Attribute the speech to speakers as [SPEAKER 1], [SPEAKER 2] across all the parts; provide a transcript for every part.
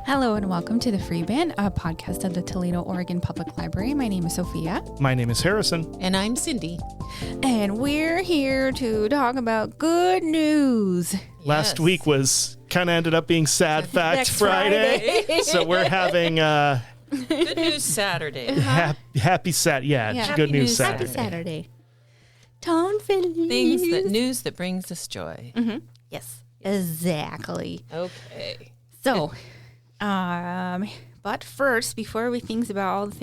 [SPEAKER 1] Hello and welcome to The Free Bin, a podcast of the Toledo, Oregon Public Library. My name is Sophia.
[SPEAKER 2] My name is Harrison.
[SPEAKER 3] And I'm Cindy.
[SPEAKER 1] And we're here to talk about good news.
[SPEAKER 2] Last week was kind of ended up being Sad Fact
[SPEAKER 1] Next
[SPEAKER 2] Friday. So we're having
[SPEAKER 3] Good News Saturday.
[SPEAKER 2] happy Sat. Yeah,
[SPEAKER 1] Yeah.
[SPEAKER 2] it's
[SPEAKER 3] Happy
[SPEAKER 2] Good News
[SPEAKER 3] News
[SPEAKER 2] Saturday.
[SPEAKER 1] Happy Saturday. Ton feliz.
[SPEAKER 3] News that brings us joy.
[SPEAKER 1] Mm-hmm. Yes, exactly.
[SPEAKER 3] Okay.
[SPEAKER 1] So, but first, before we talk about all the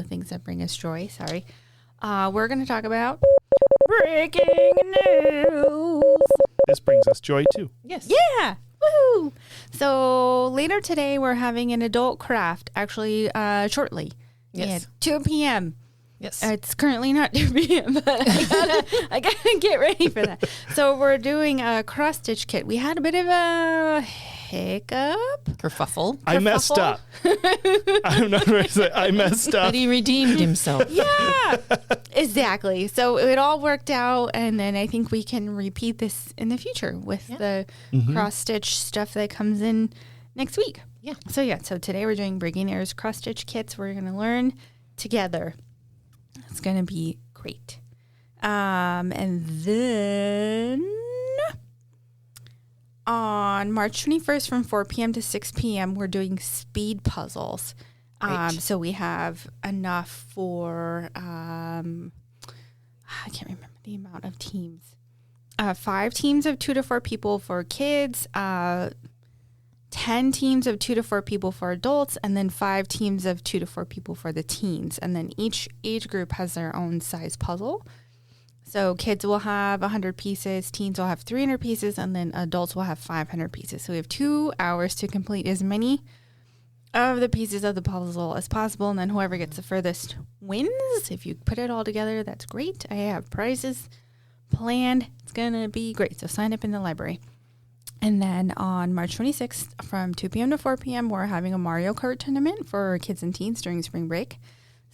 [SPEAKER 1] things that bring us joy, we're going to talk about breaking news.
[SPEAKER 2] This brings us joy too.
[SPEAKER 3] Yes.
[SPEAKER 1] Yeah. Woohoo. So later today, we're having an adult craft, actually, shortly.
[SPEAKER 3] Yes.
[SPEAKER 1] At 2 p.m.
[SPEAKER 3] Yes.
[SPEAKER 1] It's currently not 2 p.m., but I gotta get ready for that. So we're doing a cross-stitch kit. We had a bit of a hiccup.
[SPEAKER 3] Kerfuffle.
[SPEAKER 2] I messed up. I'm not ready to say I messed up.
[SPEAKER 3] But he redeemed himself.
[SPEAKER 1] Yeah, exactly. So it all worked out, and then I think we can repeat this in the future with the cross-stitch stuff that comes in next week.
[SPEAKER 3] Yeah.
[SPEAKER 1] So today we're doing beginners cross-stitch kits. We're going to learn together. It's going to be great. And then on March 21st from 4 p.m. to 6 p.m., we're doing speed puzzles.
[SPEAKER 3] Right.
[SPEAKER 1] So we have enough for, I can't remember the amount of teams. 5 teams of 2 to 4 people for kids, 10 teams of 2 to 4 people for adults, and then 5 teams of 2 to 4 people for the teens. And then each age group has their own size puzzle. So kids will have 100 pieces, teens will have 300 pieces, and then adults will have 500 pieces. So we have 2 hours to complete as many of the pieces of the puzzle as possible. And then whoever gets the furthest wins. If you put it all together, that's great. I have prizes planned. It's going to be great. So sign up in the library. And then on March 26th from 2 p.m. to 4 p.m., we're having a Mario Kart tournament for kids and teens during spring break.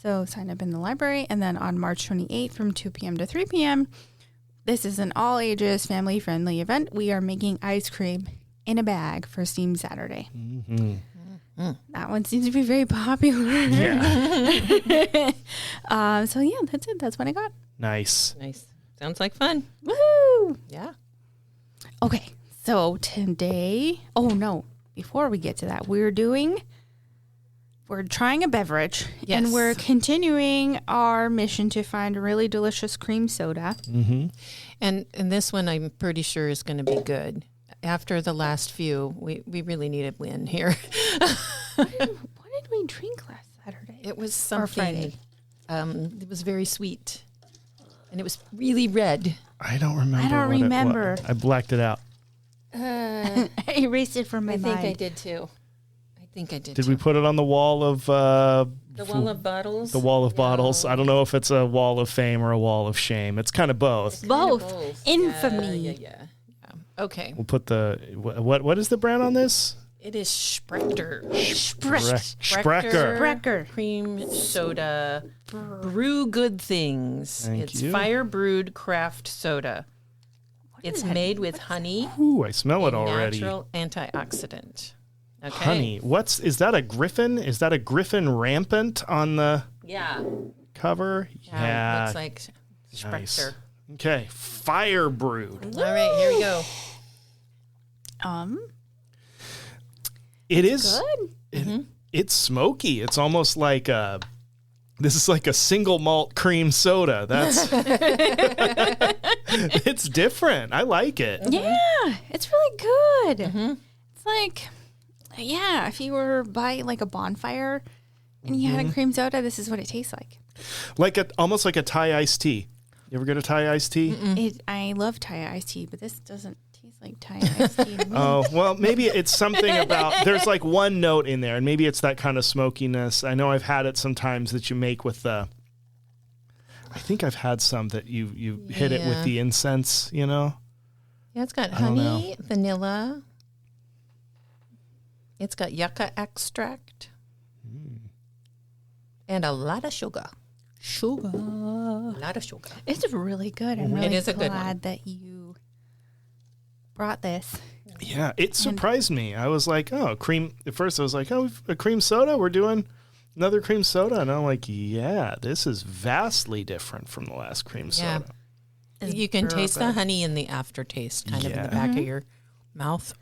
[SPEAKER 1] So sign up in the library. And then on March 28th from 2 p.m. to 3 p.m., this is an all ages family friendly event. We are making ice cream in a bag for Steam Saturday.
[SPEAKER 2] Mm-hmm.
[SPEAKER 1] That one seems to be very popular.
[SPEAKER 2] Yeah.
[SPEAKER 1] So yeah, that's it. That's what I got.
[SPEAKER 2] Nice.
[SPEAKER 3] Nice. Sounds like fun.
[SPEAKER 1] Woohoo!
[SPEAKER 3] Yeah.
[SPEAKER 1] Okay. So today, before we get to that, we're trying a beverage,
[SPEAKER 3] Yes.
[SPEAKER 1] and we're continuing our mission to find a really delicious cream soda.
[SPEAKER 2] Mm-hmm.
[SPEAKER 3] And this one I'm pretty sure is going to be good. After the last few, we really need a win here.
[SPEAKER 1] What did we drink last Saturday?
[SPEAKER 3] It was
[SPEAKER 1] Or
[SPEAKER 3] something.
[SPEAKER 1] Friday.
[SPEAKER 3] It was very sweet. And it was really red.
[SPEAKER 2] I don't remember.
[SPEAKER 1] I don't remember.
[SPEAKER 2] I blacked it out.
[SPEAKER 1] I erased it from my mind.
[SPEAKER 3] did too.
[SPEAKER 2] Did we put it on the wall of
[SPEAKER 3] The wall of bottles?
[SPEAKER 2] the wall of bottles? I don't know if it's a wall of fame or a wall of shame. It's kind of both.
[SPEAKER 1] Both. Infamy.
[SPEAKER 3] Yeah. Okay.
[SPEAKER 2] We'll put the what is the brand on this?
[SPEAKER 3] It is Sprecher.
[SPEAKER 2] Sprecher.
[SPEAKER 3] Cream soda. Brew good things.
[SPEAKER 2] Thank
[SPEAKER 3] It's
[SPEAKER 2] you.
[SPEAKER 3] fire brewed craft soda. It's made with honey.
[SPEAKER 2] Ooh, I smell it
[SPEAKER 3] a
[SPEAKER 2] already.
[SPEAKER 3] Natural antioxidant. Okay.
[SPEAKER 2] Honey. Is that a griffin? Is that a griffin rampant on the
[SPEAKER 3] Yeah.
[SPEAKER 2] cover?
[SPEAKER 3] Yeah. Looks like
[SPEAKER 2] Nice.
[SPEAKER 3] Sprecher.
[SPEAKER 2] Okay. Fire brewed.
[SPEAKER 3] All right, here we go.
[SPEAKER 2] It is
[SPEAKER 1] Good.
[SPEAKER 2] It's smoky. It's almost like this is like a single malt cream soda. That's it's different. I like it.
[SPEAKER 1] Yeah, it's really good. It's like, if you were by like a bonfire and you had a cream soda, this is what it tastes like.
[SPEAKER 2] Almost like a Thai iced tea. You ever get a Thai iced tea?
[SPEAKER 1] I love Thai iced tea, but this doesn't taste like Thai iced tea to me.
[SPEAKER 2] Oh, well, maybe it's something about, there's like one note in there, and maybe it's that kind of smokiness. I know I've had it sometimes that you make with I think I've had some that you hit it with the incense, you know?
[SPEAKER 3] Yeah, it's got honey, vanilla. It's got yucca extract. And a lot of sugar.
[SPEAKER 1] Sugar.
[SPEAKER 3] A lot of sugar.
[SPEAKER 1] It's really good. I'm really
[SPEAKER 3] is a good
[SPEAKER 1] glad
[SPEAKER 3] one.
[SPEAKER 1] that you brought this.
[SPEAKER 2] Yeah, it surprised me. I was like, oh, cream. At first, I was like, oh, a cream soda. We're doing another cream soda. And I'm like, yeah, this is vastly different from the last cream
[SPEAKER 3] Yeah.
[SPEAKER 2] soda.
[SPEAKER 3] You can taste the honey in the aftertaste kind of in the back of your mouth.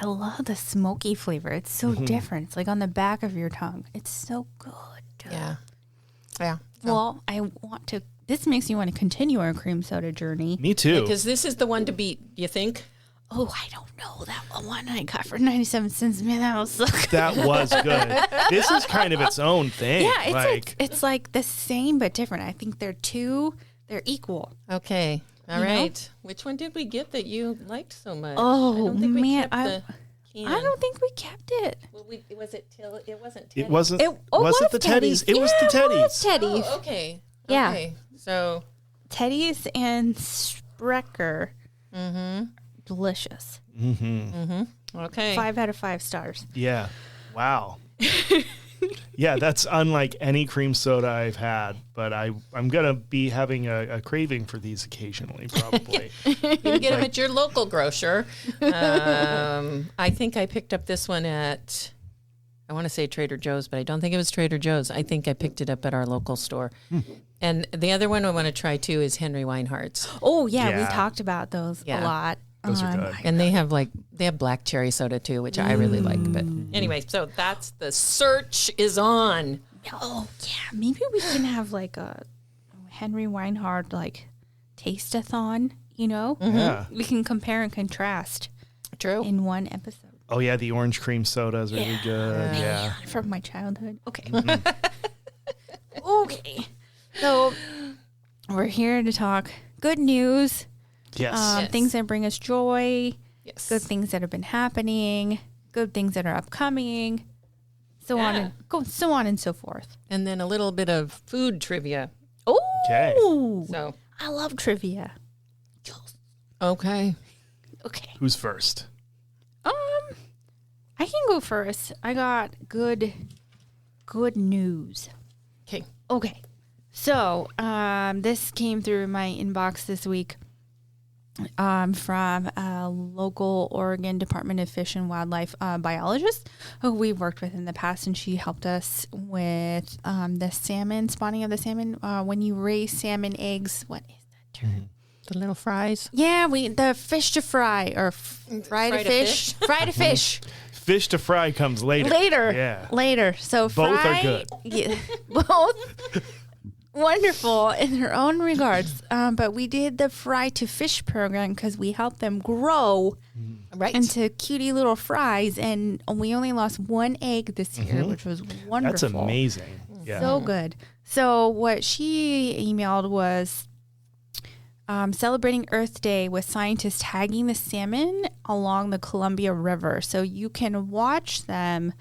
[SPEAKER 1] I love the smoky flavor. It's so different. It's like on the back of your tongue. It's so good.
[SPEAKER 3] Yeah. Yeah.
[SPEAKER 1] Well, this makes me want to continue our cream soda journey.
[SPEAKER 2] Me too.
[SPEAKER 3] Because this is the one to beat, do you think?
[SPEAKER 1] Oh, I don't know. That one I got for 97 cents. Man, that was so good.
[SPEAKER 2] That was good. This is kind of its own thing.
[SPEAKER 1] Yeah, it's like the same but different. I think they're equal.
[SPEAKER 3] Okay. All
[SPEAKER 1] You know?
[SPEAKER 3] right. Which one did we get that you liked so much?
[SPEAKER 1] Oh,
[SPEAKER 3] I don't think we
[SPEAKER 1] man,
[SPEAKER 3] kept the can.
[SPEAKER 1] I don't think we kept it.
[SPEAKER 3] Well, it wasn't Teddy.
[SPEAKER 2] It wasn't.
[SPEAKER 1] It
[SPEAKER 2] was it the
[SPEAKER 1] Teddy's.
[SPEAKER 2] Teddies? It was the
[SPEAKER 1] Yeah, it
[SPEAKER 2] Teddies.
[SPEAKER 1] was Teddy's.
[SPEAKER 3] Oh, okay.
[SPEAKER 1] Yeah.
[SPEAKER 3] Okay. So,
[SPEAKER 1] Teddy's and Sprecher. Delicious.
[SPEAKER 3] okay.
[SPEAKER 1] 5 out of 5 stars.
[SPEAKER 2] Yeah. Wow. Yeah, that's unlike any cream soda I've had, but I'm going to be having a craving for these occasionally, probably.
[SPEAKER 3] You can get them at your local grocer. I think I picked up this one at, I want to say Trader Joe's, but I don't think it was Trader Joe's. I think I picked it up at our local store. And the other one I want to try too is Henry Weinhardt's.
[SPEAKER 1] Oh, yeah, we
[SPEAKER 2] Yeah.
[SPEAKER 1] talked about those
[SPEAKER 3] Yeah.
[SPEAKER 1] a lot.
[SPEAKER 2] Those are good.
[SPEAKER 3] And they have black cherry soda too, which I really like. But anyway, so that's the search is on.
[SPEAKER 1] Oh, yeah. Maybe we can have like a Henry Weinhard like taste-a-thon, you know?
[SPEAKER 2] Yeah.
[SPEAKER 1] We can compare and contrast
[SPEAKER 3] True.
[SPEAKER 1] in one episode.
[SPEAKER 2] Oh, yeah, the orange cream soda is really good. Yeah.
[SPEAKER 1] From my childhood. Okay. Okay. So we're here to talk good news,
[SPEAKER 2] Yes.
[SPEAKER 3] Yes.
[SPEAKER 1] things that bring us joy,
[SPEAKER 3] Yes.
[SPEAKER 1] good things that have been happening, good things that are upcoming, so on and so forth.
[SPEAKER 3] And then a little bit of food trivia.
[SPEAKER 1] Oh,
[SPEAKER 2] Okay.
[SPEAKER 3] So,
[SPEAKER 1] I love trivia.
[SPEAKER 3] okay.
[SPEAKER 1] Okay.
[SPEAKER 2] Who's first?
[SPEAKER 1] I can go first. I got good news.
[SPEAKER 3] Okay.
[SPEAKER 1] Okay. So, this came through my inbox this week from a local Oregon Department of Fish and Wildlife biologist who we've worked with in the past, and she helped us with the salmon, spawning of the salmon. When you raise salmon eggs, what is that term?
[SPEAKER 3] The little fries.
[SPEAKER 1] Yeah, the fish to fry or fry to fish. Fry to fish.
[SPEAKER 2] Fish to fry comes later. Yeah.
[SPEAKER 1] Later. So
[SPEAKER 2] Both
[SPEAKER 1] fry,
[SPEAKER 2] are good.
[SPEAKER 1] Yeah, both wonderful in their own regards. But we did the fry to fish program because we helped them grow
[SPEAKER 3] Right.
[SPEAKER 1] into cutie little fries, and we only lost one egg this year, which was wonderful.
[SPEAKER 2] That's amazing. Yeah.
[SPEAKER 1] So good. So what she emailed was celebrating Earth Day with scientists tagging the salmon along the Columbia River. So you can watch them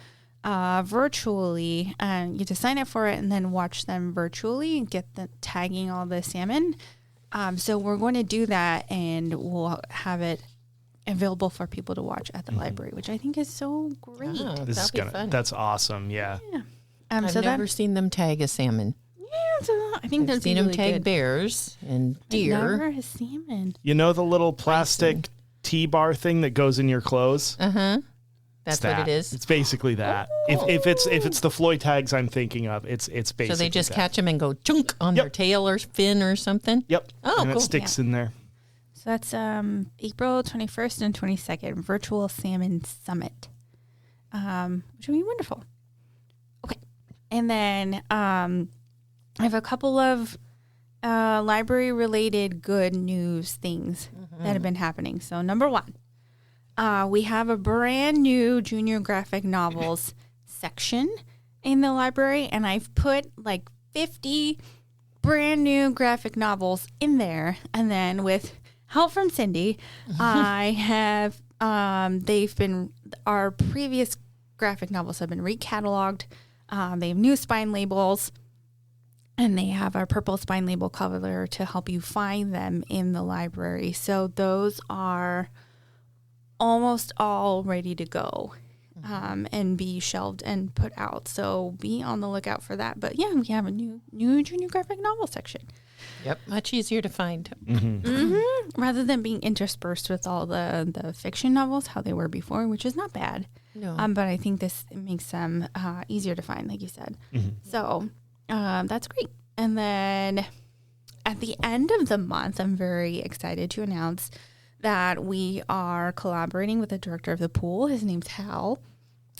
[SPEAKER 1] virtually, and you have to sign up for it and then watch them virtually and get the tagging all the salmon. So we're going to do that, and we'll have it available for people to watch at the library, which I think is so great.
[SPEAKER 3] Oh,
[SPEAKER 2] This is
[SPEAKER 3] that'll be fun.
[SPEAKER 2] that's awesome. Yeah.
[SPEAKER 3] I've
[SPEAKER 1] So
[SPEAKER 3] never seen them tag a salmon.
[SPEAKER 1] so I think
[SPEAKER 3] I've
[SPEAKER 1] that's
[SPEAKER 3] seen
[SPEAKER 1] really
[SPEAKER 3] them tag
[SPEAKER 1] good.
[SPEAKER 3] bears and deer.
[SPEAKER 1] Never a salmon.
[SPEAKER 2] You know the little plastic T-bar thing that goes in your clothes?
[SPEAKER 3] That's
[SPEAKER 2] It's
[SPEAKER 3] what
[SPEAKER 2] that.
[SPEAKER 3] it is.
[SPEAKER 2] It's basically that. If it's the Floyd tags I'm thinking of, it's basically
[SPEAKER 3] So they just
[SPEAKER 2] that.
[SPEAKER 3] catch them and go chunk on their
[SPEAKER 2] Yep.
[SPEAKER 3] tail or fin or something.
[SPEAKER 2] Yep.
[SPEAKER 3] Oh,
[SPEAKER 2] and
[SPEAKER 3] cool.
[SPEAKER 2] it sticks in there.
[SPEAKER 1] So that's April 21st and 22nd, Virtual Salmon Summit, which will be wonderful. Okay. And then I have a couple of library-related good news things that have been happening. So number one, we have a brand new junior graphic novels section in the library, and I've put like 50 brand new graphic novels in there. And then with help from Cindy, I have, our previous graphic novels have been recatalogued. They have new spine labels, and they have our purple spine label cover to help you find them in the library. So those are almost all ready to go. and be shelved and put out. So be on the lookout for that. But yeah, we have a new junior graphic novel section.
[SPEAKER 3] Yep, much easier to find.
[SPEAKER 1] Rather than being interspersed with all the fiction novels, how they were before, which is not bad.
[SPEAKER 3] No.
[SPEAKER 1] But I think this makes them easier to find, like you said. So that's great. And then at the end of the month, I'm very excited to announce that we are collaborating with the director of the pool. His name's Hal,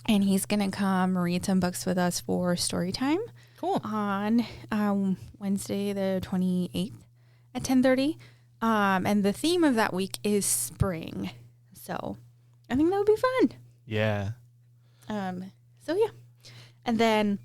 [SPEAKER 1] and he's going to come read some books with us for story time.
[SPEAKER 3] Cool.
[SPEAKER 1] On Wednesday, the 28th at 10:30. And the theme of that week is spring. So I think that would be fun.
[SPEAKER 2] Yeah.
[SPEAKER 1] So yeah. And then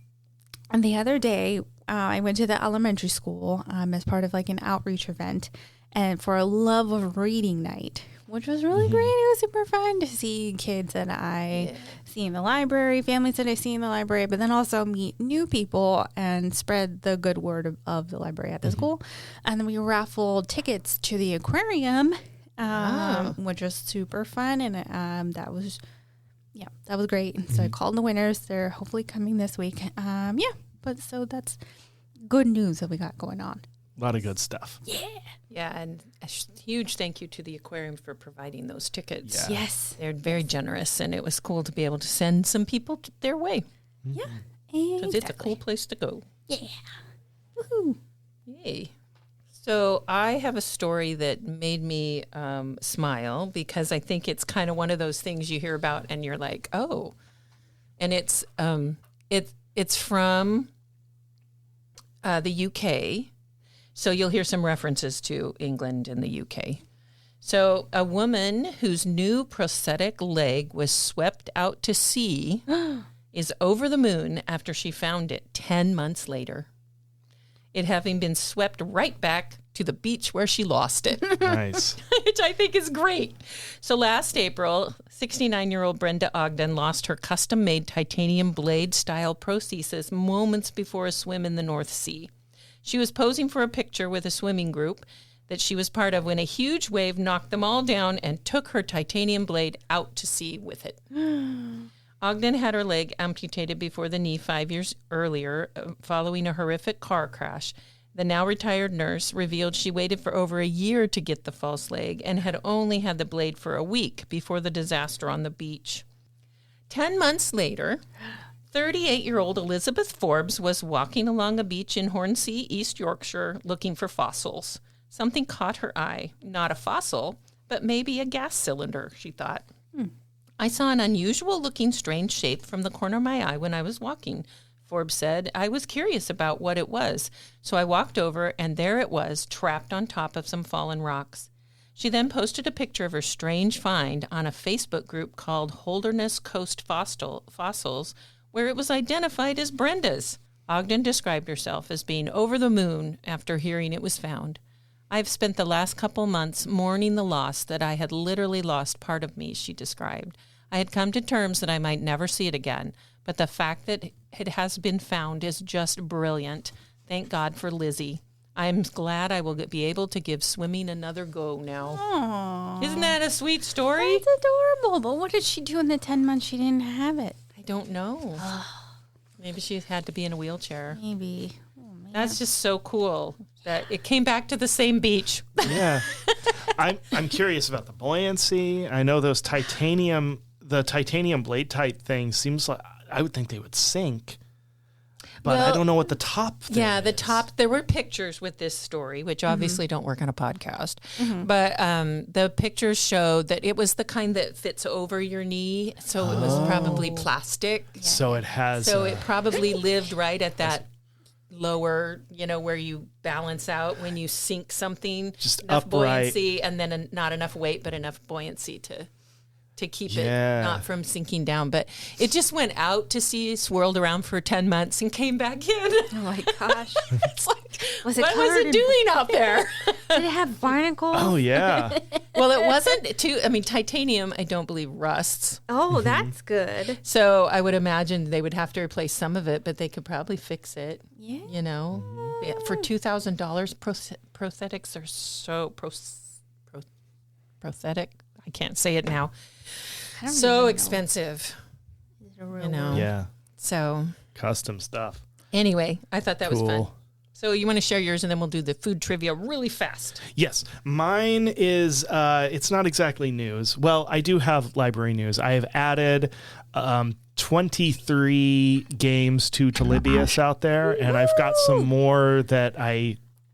[SPEAKER 1] on the other day, I went to the elementary school as part of like an outreach event and for a love of reading night, which was really great. It was super fun to see kids that I see in the library, families that I see in the library, but then also meet new people and spread the good word of the library at the school. And then we raffled tickets to the aquarium, which was super fun. And that was great. And so I called the winners. They're hopefully coming this week. But so that's good news that we got going on.
[SPEAKER 2] A lot of good stuff.
[SPEAKER 3] Yeah, and a huge thank you to the aquarium for providing those tickets.
[SPEAKER 2] Yeah.
[SPEAKER 1] Yes.
[SPEAKER 3] They're very generous, and it was cool to be able to send some people their way.
[SPEAKER 1] Yeah.
[SPEAKER 3] Because it's a cool place to go.
[SPEAKER 1] Yeah. Woohoo.
[SPEAKER 3] Yay. So I have a story that made me smile because I think it's kind of one of those things you hear about and you're like, oh. And it's from the UK. So you'll hear some references to England and the UK. So a woman whose new prosthetic leg was swept out to sea is over the moon after she found it 10 months later. It having been swept right back to the beach where she lost it.
[SPEAKER 2] Nice.
[SPEAKER 3] Which I think is great. So last April, 69-year-old Brenda Ogden lost her custom-made titanium blade-style prosthesis moments before a swim in the North Sea. She was posing for a picture with a swimming group that she was part of when a huge wave knocked them all down and took her titanium blade out to sea with it. Ogden had her leg amputated before the knee 5 years earlier following a horrific car crash. The now retired nurse revealed she waited for over a year to get the false leg and had only had the blade for a week before the disaster on the beach. 10 months later, 38-year-old Elizabeth Forbes was walking along a beach in Hornsea, East Yorkshire, looking for fossils. Something caught her eye. Not a fossil, but maybe a gas cylinder, she thought. I saw an unusual-looking strange shape from the corner of my eye when I was walking, Forbes said. I was curious about what it was, so I walked over, and there it was, trapped on top of some fallen rocks. She then posted a picture of her strange find on a Facebook group called Holderness Coast Fossils, where it was identified as Brenda's. Ogden described herself as being over the moon after hearing it was found. I've spent the last couple months mourning the loss that I had literally lost part of me, she described. I had come to terms that I might never see it again, but the fact that it has been found is just brilliant. Thank God for Lizzie. I am glad I will be able to give swimming another go now.
[SPEAKER 1] Aww.
[SPEAKER 3] Isn't that a sweet story?
[SPEAKER 1] It's adorable. But what did she do in the 10 months she didn't have it?
[SPEAKER 3] I don't know. Maybe she had to be in a wheelchair.
[SPEAKER 1] Maybe. Oh, man.
[SPEAKER 3] That's just so cool that it came back to the same beach.
[SPEAKER 2] Yeah. I'm curious about the buoyancy. I know the titanium blade type thing seems like I would think they would sink. But I don't know what the top thing
[SPEAKER 3] the
[SPEAKER 2] is.
[SPEAKER 3] top, there were pictures with this story, which obviously don't work on a podcast. But the pictures showed that it was the kind that fits over your knee. So it was probably plastic.
[SPEAKER 2] So it has.
[SPEAKER 3] So it probably lived right at that lower, where you balance out when you sink something.
[SPEAKER 2] Just
[SPEAKER 3] enough
[SPEAKER 2] upright.
[SPEAKER 3] buoyancy and then not enough weight, but enough buoyancy to keep it not from sinking down. But it just went out to sea, swirled around for 10 months and came back in.
[SPEAKER 1] Oh my gosh.
[SPEAKER 3] It's like,
[SPEAKER 1] Was it
[SPEAKER 3] what was
[SPEAKER 1] covered
[SPEAKER 3] it
[SPEAKER 1] in-
[SPEAKER 3] doing out there?
[SPEAKER 1] Did it have barnacles?
[SPEAKER 2] Oh, yeah.
[SPEAKER 3] Well, it wasn't titanium, I don't believe, rusts.
[SPEAKER 1] Oh, that's good.
[SPEAKER 3] So I would imagine they would have to replace some of it, but they could probably fix it.
[SPEAKER 1] Yeah.
[SPEAKER 3] Yeah, for $2,000, prosthetics are so prosthetic. I can't say it now. So expensive. You know.
[SPEAKER 2] Yeah.
[SPEAKER 3] So
[SPEAKER 2] Custom stuff.
[SPEAKER 3] anyway, I thought that was fun.
[SPEAKER 2] Cool.
[SPEAKER 3] So you want to share yours, and then we'll do the food trivia really fast.
[SPEAKER 2] Yes. Mine is, it's not exactly news. Well, I do have library news. I have added 23 games to Talibius out there, and I've got some more that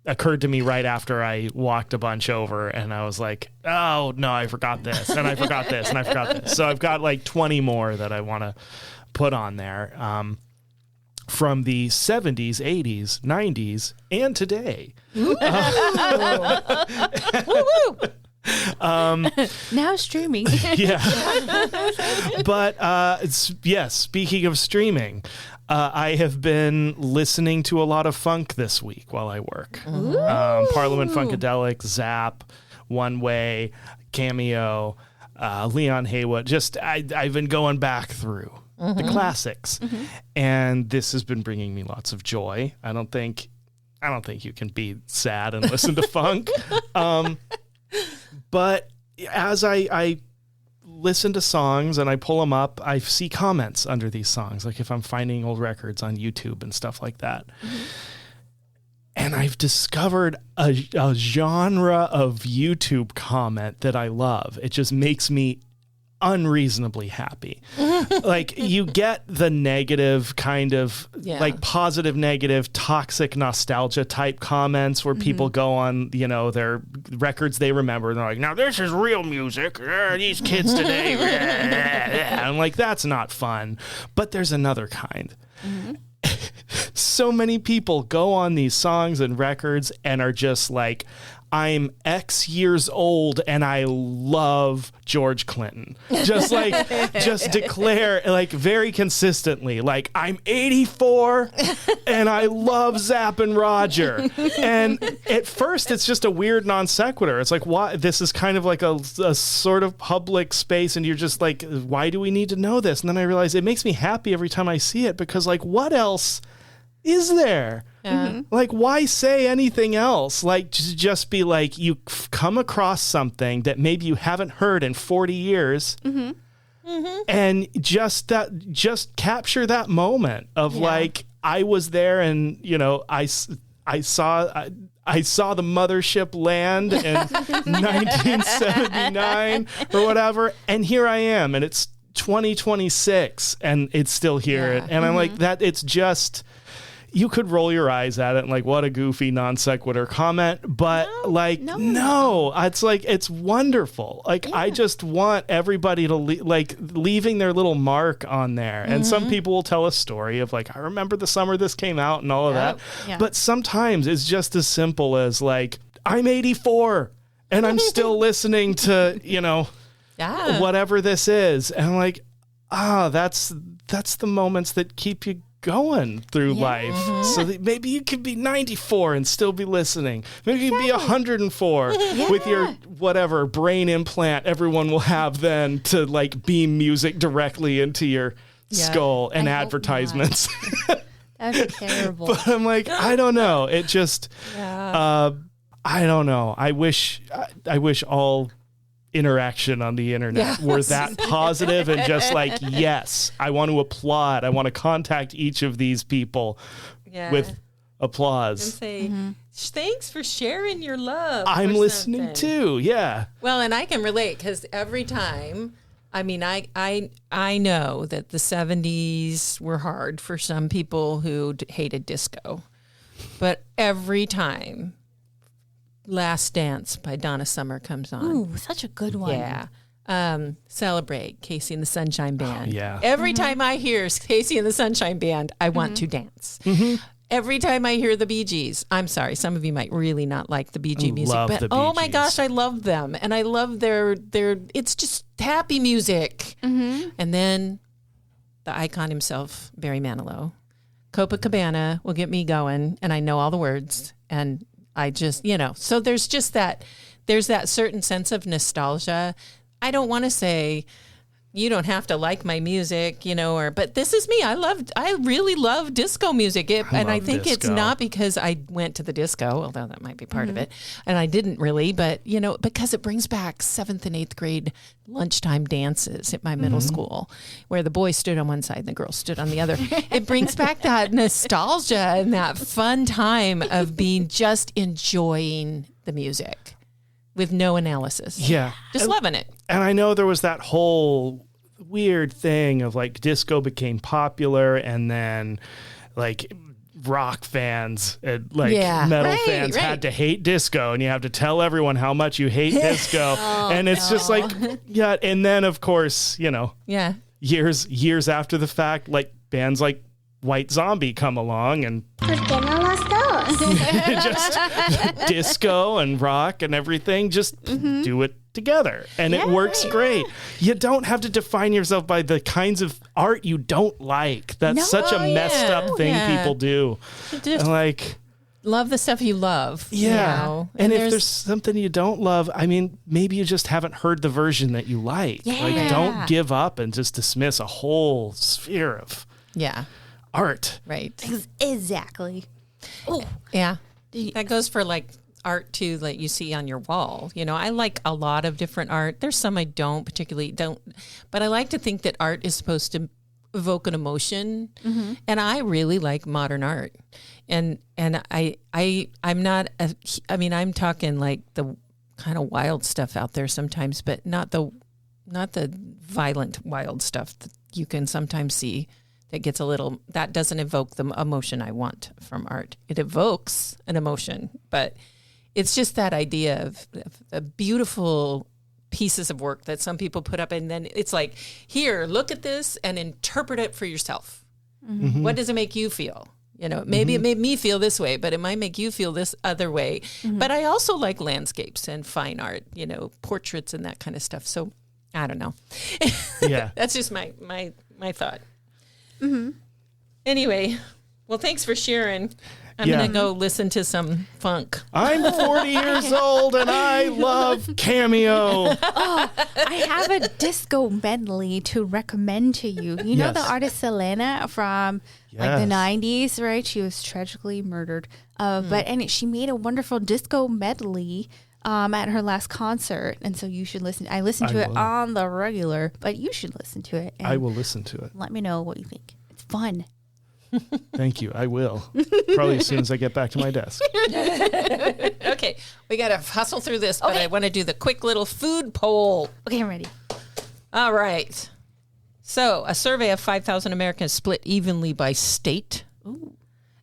[SPEAKER 2] occurred to me right after I walked a bunch over, and I was like, oh, no, I forgot this, and I forgot this, and I forgot this. So I've got like 20 more that I want to put on there. From the 70s, 80s, 90s, and today.
[SPEAKER 1] Now streaming.
[SPEAKER 2] Yeah. But speaking of streaming, I have been listening to a lot of funk this week while I work. Parliament Funkadelic, Zap, One Way, Cameo, Leon Haywood. Just I've been going back through the classics, and this has been bringing me lots of joy. I don't think you can be sad and listen to funk. But as I listen to songs and I pull them up, I see comments under these songs, like if I'm finding old records on YouTube and stuff like that. And I've discovered a genre of YouTube comment that I love. It just makes me unreasonably happy. Like you get the negative kind of like positive, negative, toxic nostalgia type comments where people go on, their records they remember. And they're like, now this is real music. These kids today. I'm like, that's not fun. But there's another kind. So many people go on these songs and records and are just like, I'm X years old and I love George Clinton. Just declare like very consistently, like I'm 84 and I love Zapp and Roger. And at first it's just a weird non sequitur. It's like, why? This is kind of like a sort of public space and you're just like, why do we need to know this? And then I realize it makes me happy every time I see it because like, what else is there? Yeah. Like, why say anything else? Like, just be like, you come across something that maybe you haven't heard in 40 years, and just capture that moment of like, I was there, and I saw the mothership land in 1979 or whatever, and here I am, and it's 2026, and it's still here, and I'm like that. It's just. You could roll your eyes at it and like, what a goofy non sequitur comment, but no, it's like, it's wonderful. Like, I just want everybody to leaving their little mark on there. And some people will tell a story of like, I remember the summer this came out and all of that. Yeah. But sometimes it's just as simple as like, I'm 84 and I'm still listening to, whatever this is. And I'm like, that's the moments that keep you going through life. So that maybe you could be 94 and still be listening. Maybe you can be 104 with your whatever brain implant everyone will have then to like beam music directly into your skull and advertisements.
[SPEAKER 1] That'd be terrible.
[SPEAKER 2] But I'm like, I don't know. It just I don't know. I wish all interaction on the internet were that positive and just like, yes, I want to applaud. I want to contact each of these people with applause.
[SPEAKER 3] And say, thanks for sharing your love.
[SPEAKER 2] I'm listening too. Yeah.
[SPEAKER 3] Well, and I can relate because every time, I mean, I know that the 70s were hard for some people who hated disco, but every time Last Dance by Donna Summer comes on.
[SPEAKER 1] Ooh, such a good one.
[SPEAKER 3] Yeah. Celebrate, Casey and the Sunshine Band.
[SPEAKER 2] Oh, yeah.
[SPEAKER 3] Every time I hear Casey and the Sunshine Band, I want to dance. Every time I hear the Bee Gees, I'm sorry, some of you might really not like the Bee Gees music, but oh my gosh, I love them. And I love their it's just happy music. And then the icon himself, Barry Manilow. Copacabana will get me going, and I know all the words. And I just, so there's that certain sense of nostalgia. I don't want to say you don't have to like my music, but this is me. I really love disco music. And I think it's not because I went to the disco, although that might be part of it. And I didn't really, but because it brings back 7th and 8th grade lunchtime dances at my middle school where the boys stood on one side and the girls stood on the other. It brings back that nostalgia and that fun time of being just enjoying the music with no analysis.
[SPEAKER 2] Yeah.
[SPEAKER 3] Just loving it.
[SPEAKER 2] And I know there was that whole weird thing of like disco became popular and then like rock fans and like metal fans had to hate disco, and you have to tell everyone how much you hate disco. And it's just like, yeah. And then of course, years after the fact, like bands like White Zombie come along and just disco and rock and everything, just do it together, and it works great. You don't have to define yourself by the kinds of art you don't like. That's such a messed up thing people do.
[SPEAKER 3] Just
[SPEAKER 2] like,
[SPEAKER 3] love the stuff you love.
[SPEAKER 2] Yeah. And if there's something you don't love, I mean, maybe you just haven't heard the version that you like. Like, don't give up and just dismiss a whole sphere of art.
[SPEAKER 3] Right.
[SPEAKER 1] Exactly.
[SPEAKER 3] Oh, yeah. That goes for like art too, like you see on your wall. I like a lot of different art. There's some I don't, but I like to think that art is supposed to evoke an emotion. And I really like modern art. And I'm not, I'm talking like the kind of wild stuff out there sometimes, but not the violent wild stuff that you can sometimes see. That doesn't evoke the emotion I want from art. It evokes an emotion, but it's just that idea of the beautiful pieces of work that some people put up, and then it's like, here, look at this and interpret it for yourself. What does it make you feel? Maybe it made me feel this way, but it might make you feel this other way. But I also like landscapes and fine art, portraits and that kind of stuff. So I don't know.
[SPEAKER 2] Yeah.
[SPEAKER 3] That's just my thought. Anyway, well, thanks for sharing. I'm going to go listen to some funk.
[SPEAKER 2] I'm 40 years old and I love Cameo.
[SPEAKER 1] I have a disco medley to recommend to you. You know the artist Selena from like the 90s, right? She was tragically murdered. But she made a wonderful disco medley at her last concert. And so you should listen. I listen to it on the regular, but you should listen to it. And
[SPEAKER 2] I will listen to it.
[SPEAKER 1] let me know what you think. It's fun.
[SPEAKER 2] Thank you. I will. Probably as soon as I get back to my desk.
[SPEAKER 3] Okay. We got to hustle through this, but I want to do the quick little food poll.
[SPEAKER 1] Okay, I'm ready.
[SPEAKER 3] All right. So a survey of 5,000 Americans split evenly by state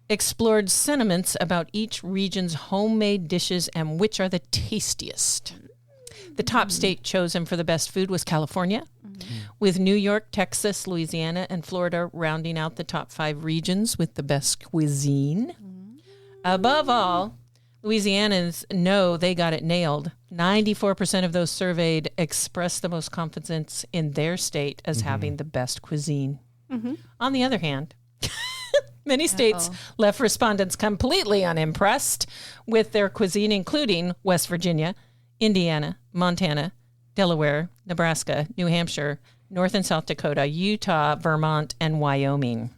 [SPEAKER 3] explored sentiments about each region's homemade dishes and which are the tastiest. The top state chosen for the best food was California, with New York, Texas, Louisiana, and Florida rounding out the top 5 regions with the best cuisine. Above all, Louisianans know they got it nailed. 94% of those surveyed expressed the most confidence in their state as having the best cuisine. On the other hand, many states left respondents completely unimpressed with their cuisine, including West Virginia, Indiana, Montana, Delaware, Nebraska, New Hampshire, North and South Dakota, Utah, Vermont, and Wyoming.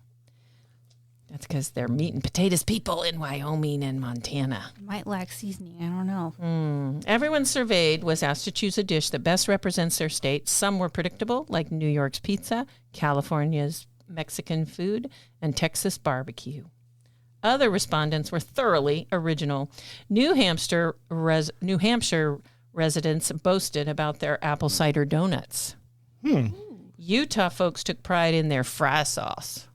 [SPEAKER 3] That's because they're meat and potatoes people in Wyoming and Montana.
[SPEAKER 1] Might lack seasoning. I don't know.
[SPEAKER 3] Everyone surveyed was asked to choose a dish that best represents their state. Some were predictable, like New York's pizza, California's Mexican food, and Texas barbecue. Other respondents were thoroughly original. New Hampshire residents boasted about their apple cider donuts. Utah folks took pride in their fry sauce.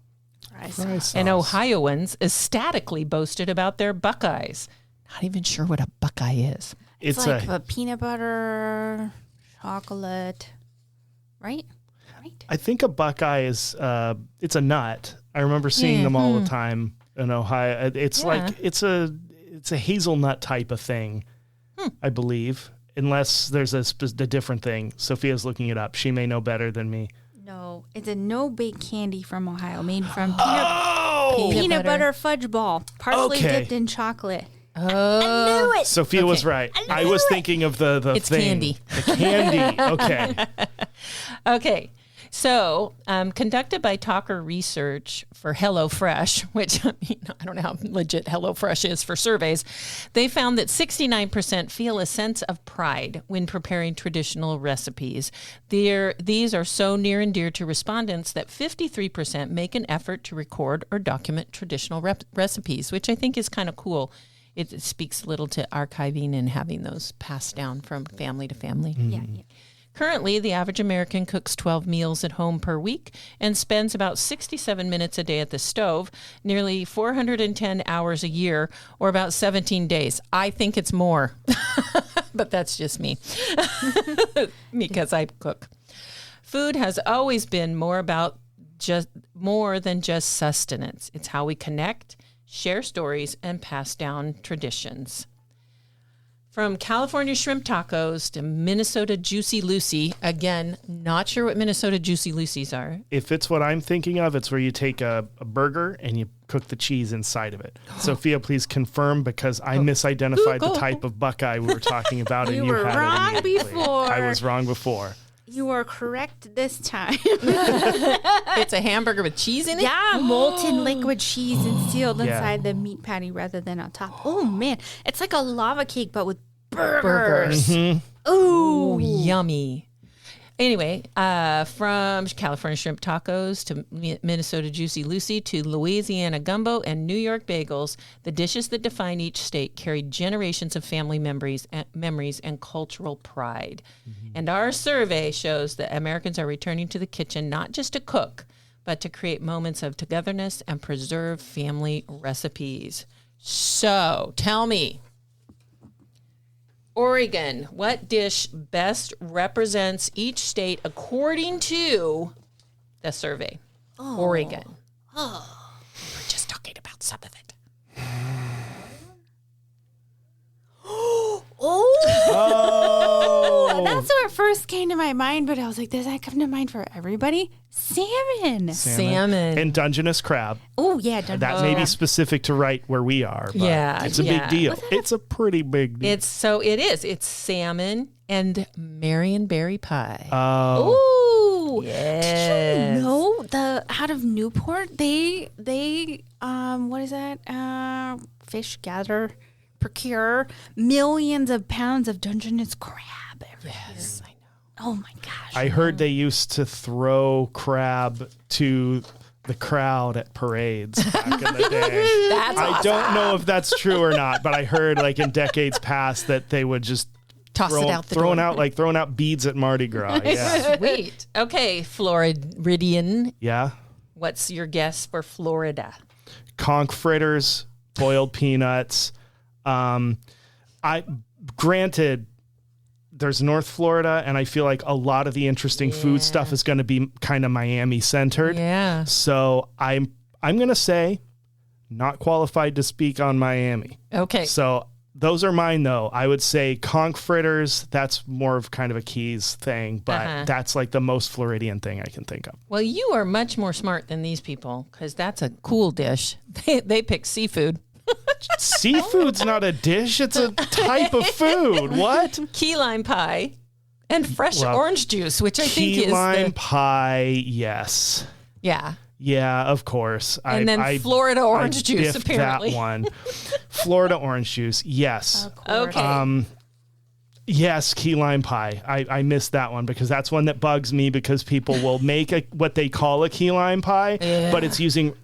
[SPEAKER 3] And Ohioans ecstatically boasted about their Buckeyes. Not even sure what a Buckeye is.
[SPEAKER 1] It's like a peanut butter, chocolate, right?
[SPEAKER 2] I think a Buckeye is it's a nut. I remember seeing them all the time in Ohio. It's like it's a hazelnut type of thing, I believe. Unless there's a different thing. Sophia's looking it up. She may know better than me.
[SPEAKER 1] No, it's a no-bake candy from Ohio, made from peanut butter fudge ball, partially dipped in chocolate. I knew it.
[SPEAKER 2] Sophia was right. I was thinking of the
[SPEAKER 3] it's
[SPEAKER 2] thing.
[SPEAKER 3] Candy.
[SPEAKER 2] The candy. Okay.
[SPEAKER 3] Okay. So, conducted by Talker Research for HelloFresh, which, I mean, I don't know how legit HelloFresh is for surveys, they found that 69% feel a sense of pride when preparing traditional recipes. These are so near and dear to respondents that 53% make an effort to record or document traditional recipes, which I think is kind of cool. It speaks a little to archiving and having those passed down from family to family.
[SPEAKER 1] Yeah.
[SPEAKER 3] Currently, the average American cooks 12 meals at home per week and spends about 67 minutes a day at the stove, nearly 410 hours a year, or about 17 days. I think it's more, but that's just me because I cook. Food has always been more than just sustenance. It's how we connect, share stories, and pass down traditions. From California shrimp tacos to Minnesota Juicy Lucy. Again, not sure what Minnesota Juicy Lucy's are.
[SPEAKER 2] If it's what I'm thinking of, it's where you take a burger and you cook the cheese inside of it. Sophia, please confirm, because I misidentified the type of Buckeye we were talking about.
[SPEAKER 1] You
[SPEAKER 2] and you
[SPEAKER 1] were
[SPEAKER 2] had
[SPEAKER 1] wrong
[SPEAKER 2] it immediately.
[SPEAKER 1] before.
[SPEAKER 2] I was wrong before.
[SPEAKER 1] You are correct this time.
[SPEAKER 3] It's a hamburger with cheese in it?
[SPEAKER 1] Yeah, molten liquid cheese and sealed
[SPEAKER 2] Yeah.
[SPEAKER 1] inside the meat patty rather than on top. Oh, man. It's like a lava cake, but with burgers.
[SPEAKER 2] Mm-hmm.
[SPEAKER 1] Ooh.
[SPEAKER 3] Ooh, yummy. Anyway, from California shrimp tacos to Minnesota Juicy Lucy to Louisiana gumbo and New York bagels, the dishes that define each state carry generations of family memories and cultural pride. Mm-hmm. And our survey shows that Americans are returning to the kitchen not just to cook, but to create moments of togetherness and preserve family recipes. So, tell me, Oregon, what dish best represents each state according to the survey? Oregon. Oh. We're just talking about some of it.
[SPEAKER 1] Oh, that's what first came to my mind, but I was like, does that come to mind for everybody? Salmon.
[SPEAKER 3] Salmon.
[SPEAKER 2] And Dungeness crab.
[SPEAKER 1] Oh, yeah.
[SPEAKER 2] That may be specific to right where we are, but
[SPEAKER 3] Yeah,
[SPEAKER 2] it's a big deal. It's a pretty big deal.
[SPEAKER 3] It is. It's salmon and Marionberry pie.
[SPEAKER 1] Ooh.
[SPEAKER 3] Yes.
[SPEAKER 1] Did you know out of Newport, they what is that? Fish procure millions of pounds of Dungeness crab every year.
[SPEAKER 3] I know.
[SPEAKER 1] Oh my gosh.
[SPEAKER 2] I heard they used to throw crab to the crowd at parades back in the day.
[SPEAKER 3] That's
[SPEAKER 2] I
[SPEAKER 3] awesome.
[SPEAKER 2] don't know if that's true or not, but I heard like in decades past that they would just
[SPEAKER 3] Toss it out the door.
[SPEAKER 2] throwing out beads at Mardi Gras. Yeah.
[SPEAKER 3] Sweet. Okay, Floridian.
[SPEAKER 2] Yeah.
[SPEAKER 3] What's your guess for Florida?
[SPEAKER 2] Conch fritters, boiled peanuts. Granted, there's North Florida, and I feel like a lot of the interesting food stuff is going to be kind of Miami centered.
[SPEAKER 3] Yeah.
[SPEAKER 2] So I'm going to say not qualified to speak on Miami.
[SPEAKER 3] Okay.
[SPEAKER 2] So those are mine, though. I would say conch fritters, that's more of kind of a Keys thing, but that's like the most Floridian thing I can think of.
[SPEAKER 3] Well, you are much more smart than these people, because that's a cool dish. They pick seafood.
[SPEAKER 2] Seafood's not a dish, it's a type of food. What?
[SPEAKER 3] Key lime pie and fresh orange juice, which I think
[SPEAKER 2] Key
[SPEAKER 3] is
[SPEAKER 2] lime pie, yes.
[SPEAKER 3] Yeah.
[SPEAKER 2] Yeah, of course.
[SPEAKER 3] And then Florida orange juice,
[SPEAKER 2] biffed
[SPEAKER 3] apparently.
[SPEAKER 2] That one. Florida orange juice, yes.
[SPEAKER 3] Okay.
[SPEAKER 2] Yes, key lime pie. I missed that one because that's one that bugs me, because people will make what they call a key lime pie, but it's using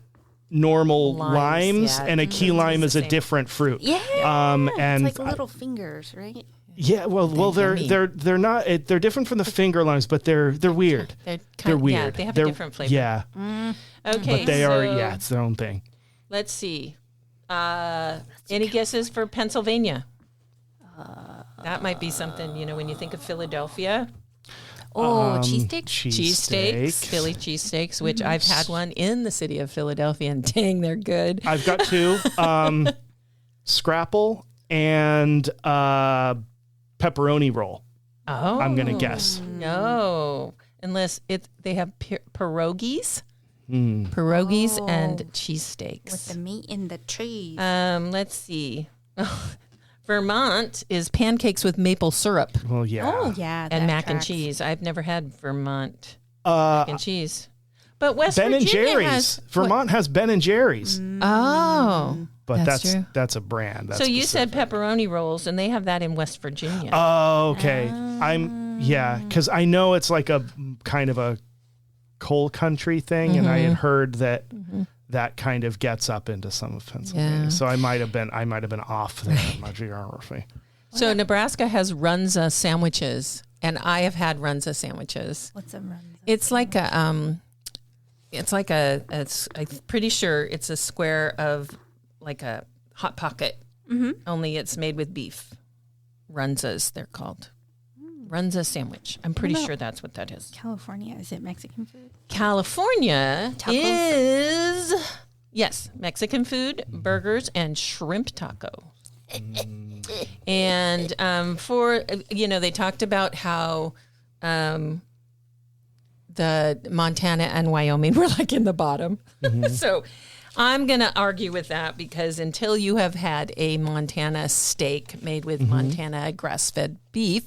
[SPEAKER 2] normal limes, and a key lime is a different fruit.
[SPEAKER 1] Yeah.
[SPEAKER 2] And
[SPEAKER 1] it's like little fingers, right?
[SPEAKER 2] Yeah, well, they're not. They're different from the finger limes, but they're weird. They're weird.
[SPEAKER 3] Yeah, they have a different flavor.
[SPEAKER 2] Yeah.
[SPEAKER 3] Okay.
[SPEAKER 2] But they are. Yeah, it's their own thing.
[SPEAKER 3] Let's see. Any guesses for Pennsylvania? That might be something, when you think of Philadelphia.
[SPEAKER 1] Cheesesteaks?
[SPEAKER 3] Cheesesteaks, Philly cheesesteaks, which I've had one in the city of Philadelphia, and dang, they're good.
[SPEAKER 2] I've got two. Scrapple and pepperoni roll.
[SPEAKER 3] Oh.
[SPEAKER 2] I'm going to guess.
[SPEAKER 3] No. Unless they have pierogies. Pierogies and cheesesteaks.
[SPEAKER 1] With the meat in the cheese.
[SPEAKER 3] Let's see. Vermont is pancakes with maple syrup
[SPEAKER 2] Well, yeah.
[SPEAKER 1] Oh, yeah.
[SPEAKER 3] and
[SPEAKER 1] that
[SPEAKER 3] mac and
[SPEAKER 1] tracks.
[SPEAKER 3] cheese. I've never had Vermont mac and cheese. But West
[SPEAKER 2] Ben and
[SPEAKER 3] Virginia
[SPEAKER 2] Jerry's.
[SPEAKER 3] has
[SPEAKER 2] Vermont has Ben and Jerry's.
[SPEAKER 3] Oh,
[SPEAKER 2] But
[SPEAKER 3] true.
[SPEAKER 2] that's a brand. That's
[SPEAKER 3] So you
[SPEAKER 2] specific.
[SPEAKER 3] said pepperoni rolls, and they have that in West Virginia.
[SPEAKER 2] Oh, okay. Because I know it's like a kind of a coal country thing, and I had heard that that kind of gets up into some of Pennsylvania.
[SPEAKER 3] Yeah.
[SPEAKER 2] So I might have been off there in my geography.
[SPEAKER 3] So Nebraska has Runza sandwiches, and I have had Runza sandwiches.
[SPEAKER 1] What's a run?
[SPEAKER 3] It's like a I'm pretty sure it's a square of like a Hot Pocket, only it's made with beef. Runzas, they're called. Runza sandwich. I'm pretty sure that's what that is.
[SPEAKER 1] California, is it Mexican food?
[SPEAKER 3] California
[SPEAKER 1] Tacos?
[SPEAKER 3] is, yes, Mexican food, burgers, and shrimp taco. And they talked about how the Montana and Wyoming were like in the bottom. So I'm going to argue with that, because until you have had a Montana steak made with Montana grass-fed beef,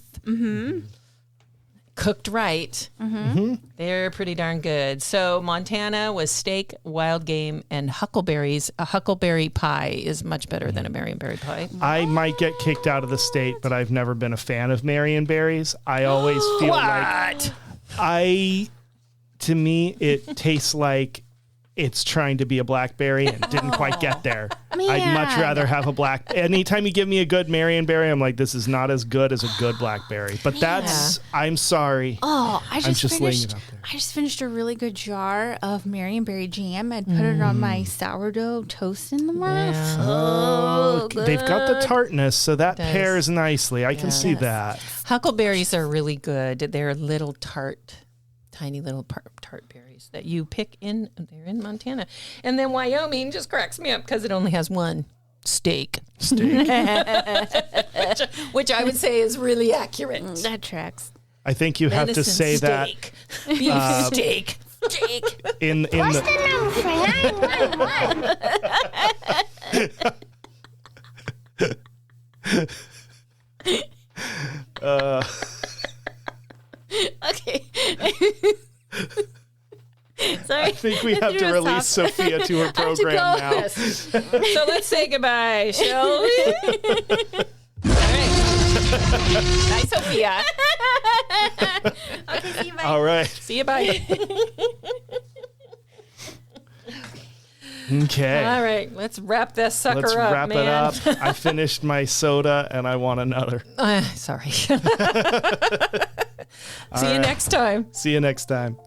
[SPEAKER 3] cooked right, they're pretty darn good. So Montana was steak, wild game, and huckleberries. A huckleberry pie is much better than a Marionberry pie.
[SPEAKER 2] I might get kicked out of the state, but I've never been a fan of Marionberries. I always feel like to me, it tastes like it's trying to be a blackberry and didn't quite get there. I'd much rather have a black. Anytime you give me a good Marionberry, I'm like, this is not as good as a good blackberry. But I'm sorry.
[SPEAKER 1] Oh, I just
[SPEAKER 2] just laying it
[SPEAKER 1] finished.
[SPEAKER 2] out there.
[SPEAKER 1] I just finished a really good jar of Marionberry jam. I'd put it on my sourdough toast in the morning.
[SPEAKER 3] Yeah.
[SPEAKER 1] Oh,
[SPEAKER 2] They've got the tartness, so that
[SPEAKER 3] Does.
[SPEAKER 2] pairs nicely. I can see that.
[SPEAKER 3] Huckleberries are really good. They're little tiny little tart berries that you pick in. They're in Montana. And then Wyoming just cracks me up because it only has one steak. Which I would say is really accurate.
[SPEAKER 1] That tracks.
[SPEAKER 2] I think you have to
[SPEAKER 3] Venison
[SPEAKER 2] say
[SPEAKER 3] steak. Beef steak. Steak.
[SPEAKER 2] that in the
[SPEAKER 4] number for 911.
[SPEAKER 1] Okay. Sorry.
[SPEAKER 2] I think we have to release Sophia to her program now.
[SPEAKER 3] So let's say goodbye, shall we? All right. Bye, Sophia.
[SPEAKER 1] Okay, see you. Bye.
[SPEAKER 2] All right.
[SPEAKER 3] See you, bye.
[SPEAKER 2] Okay.
[SPEAKER 3] All right, let's wrap this sucker
[SPEAKER 2] Let's
[SPEAKER 3] up,
[SPEAKER 2] wrap
[SPEAKER 3] man.
[SPEAKER 2] it up. I finished my soda and I want another.
[SPEAKER 3] Sorry. See you next time.
[SPEAKER 2] See you next time.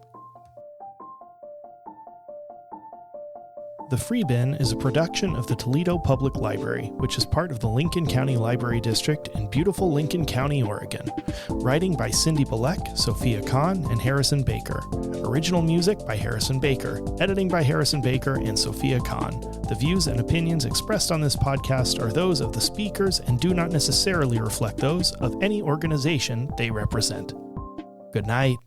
[SPEAKER 2] The Free Bin is a production of the Toledo Public Library, which is part of the Lincoln County Library District in beautiful Lincoln County, Oregon. Writing by Cindy Bilek, Sophia Kahn, and Harrison Baker. Original music by Harrison Baker. Editing by Harrison Baker and Sophia Kahn. The views and opinions expressed on this podcast are those of the speakers and do not necessarily reflect those of any organization they represent. Good night.